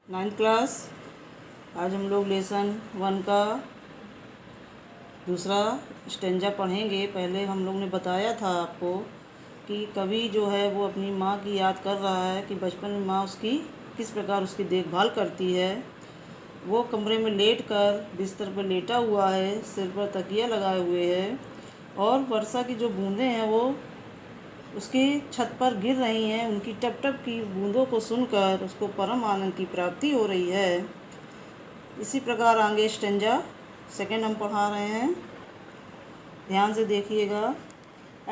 9th class. आज हम लोग लेसन 1 का दूसरा स्टेंजा पढ़ेंगे। पहले हम लोग ने बताया था आपको कि कवि जो है वो अपनी माँ की याद कर रहा है कि बचपन में माँ उसकी किस प्रकार उसकी देखभाल करती है। वो कमरे में लेट कर बिस्तर पर लेटा हुआ है, सिर पर तकिया लगाए हुए है और वर्षा की जो बूंदें हैं वो उसकी छत पर गिर रही हैं। उनकी टप टप की बूंदों को सुनकर उसको परम आनंद की प्राप्ति हो रही है। इसी प्रकार आगे स्टेंजा सेकंड हम पढ़ा रहे हैं, ध्यान से देखिएगा।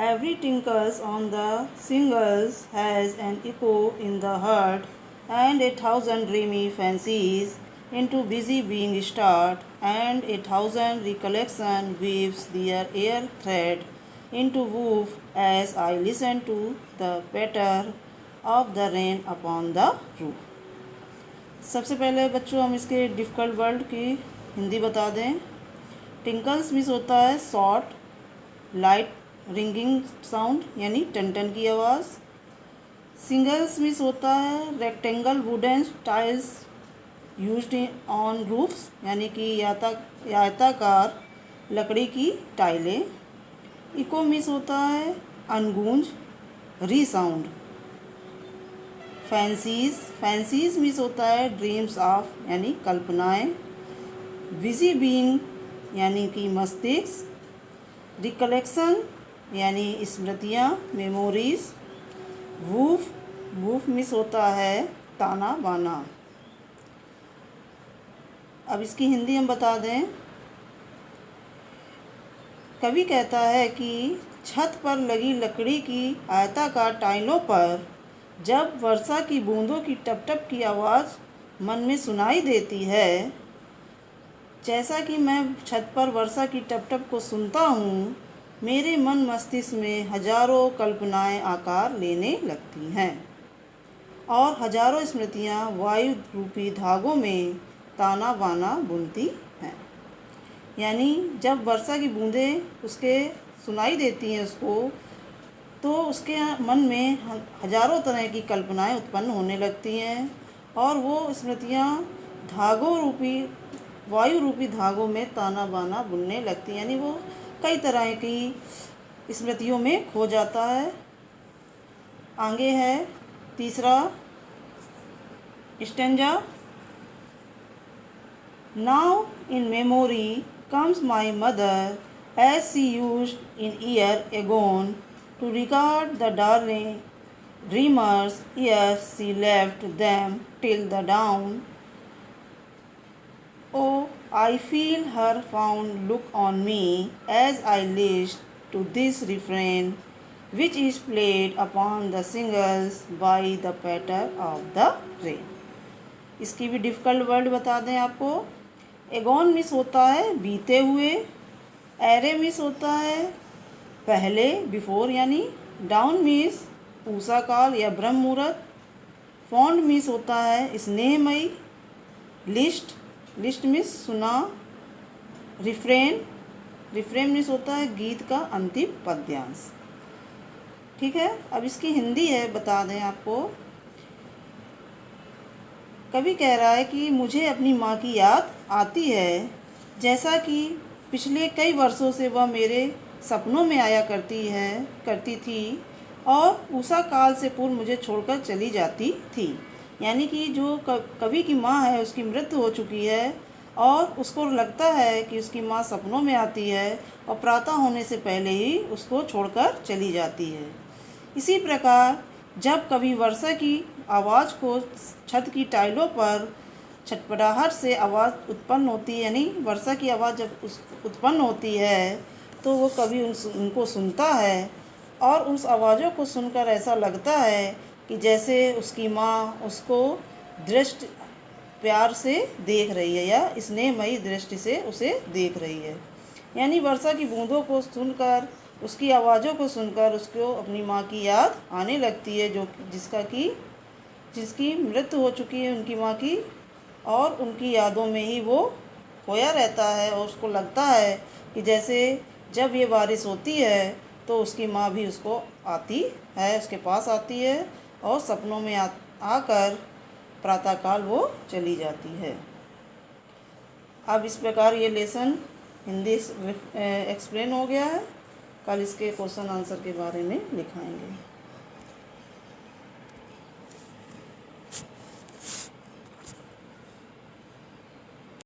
Every tinkles on the singles has an echo in the heart and 1,000 dreamy fancies into busy being start and 1,000 recollection weaves their air thread into woof as I listen to the patter of the rain upon the roof। सबसे पहले बच्चों हम इसके difficult word की हिंदी बता दें। टिंकल्स means होता है शॉर्ट लाइट रिंगिंग साउंड यानी टन टन की आवाज़। सिंगल्स मीन्स होता है rectangle wooden tiles used on roofs यानी कि आयताकार लकड़ी की टाइलें। इको मीन्स होता है अनगूंज रीसाउंड। फैंसीज मीन्स होता है ड्रीम्स ऑफ यानी कल्पनाएं। बिजी बीइंग यानी कि मस्तिष्क। रिकलेक्शन यानी स्मृतियाँ मेमोरीज। वूफ मीन्स होता है ताना बाना। अब इसकी हिंदी हम बता दें। कवि कहता है कि छत पर लगी लकड़ी की आयताकार टाइलों पर जब वर्षा की बूंदों की टप टप की आवाज़ मन में सुनाई देती है, जैसा कि मैं छत पर वर्षा की टप टप को सुनता हूँ, मेरे मन मस्तिष्क में हजारों कल्पनाएं आकार लेने लगती हैं और हजारों स्मृतियाँ वायु रूपी धागों में ताना बाना बुनती हैं। यानी जब वर्षा की बूंदें उसके सुनाई देती हैं उसको, तो उसके मन में हजारों तरह की कल्पनाएं उत्पन्न होने लगती हैं और वो स्मृतियाँ वायु रूपी धागों में ताना बाना बुनने लगती हैं। यानी वो कई तरह की स्मृतियों में खो जाता है। आगे है तीसरा stanza. Now in memory comes my mother as she used in year agone to regard the darling dreamers ere she left them till the dawn. Oh, I feel her fond look on me as I list to this refrain which is played upon the shingles by the patter of the rain। इसकी भी difficult word बता दें आपको। Aegon miss होता है बीते हुए। Array miss होता है पहले बिफोर यानी। डाउन मिस पूसा काल या ब्रह्म मुहूर्त। फॉन्ड मिस होता है स्नेहमयी। लिस्ट मिस सुना। रिफ्रेन मिस होता है गीत का अंतिम पद्यांश। ठीक है, अब इसकी हिंदी है बता दें आपको। कवि कह रहा है कि मुझे अपनी माँ की याद आती है, जैसा कि पिछले कई वर्षों से वह मेरे सपनों में आया करती थी और उषा काल से पूर्व मुझे छोड़कर चली जाती थी। यानी कि जो कवि की माँ है उसकी मृत्यु हो चुकी है और उसको लगता है कि उसकी माँ सपनों में आती है और प्रातः होने से पहले ही उसको छोड़कर चली जाती है। इसी प्रकार जब कभी वर्षा की आवाज़ को छत की टाइलों पर छटपटाहट से आवाज़ उत्पन्न होती है, यानी वर्षा की आवाज़ जब उत्पन्न होती है तो वो कभी उनको सुनता है और उस आवाज़ों को सुनकर ऐसा लगता है कि जैसे उसकी माँ उसको दृष्टि प्यार से देख रही है या स्नेहमयी दृष्टि से उसे देख रही है। यानी वर्षा की बूंदों को सुनकर, उसकी आवाज़ों को सुनकर उसको अपनी माँ की याद आने लगती है, जिसकी मृत्यु हो चुकी है उनकी माँ की, और उनकी यादों में ही वो खोया रहता है और उसको लगता है कि जैसे जब ये बारिश होती है तो उसकी माँ भी उसको आती है, उसके पास आती है और सपनों में आकर प्रातःकाल वो चली जाती है। अब इस प्रकार ये लेसन हिंदी एक्सप्लेन हो गया है। कल इसके क्वेश्चन आंसर के बारे में लिखाएंगे।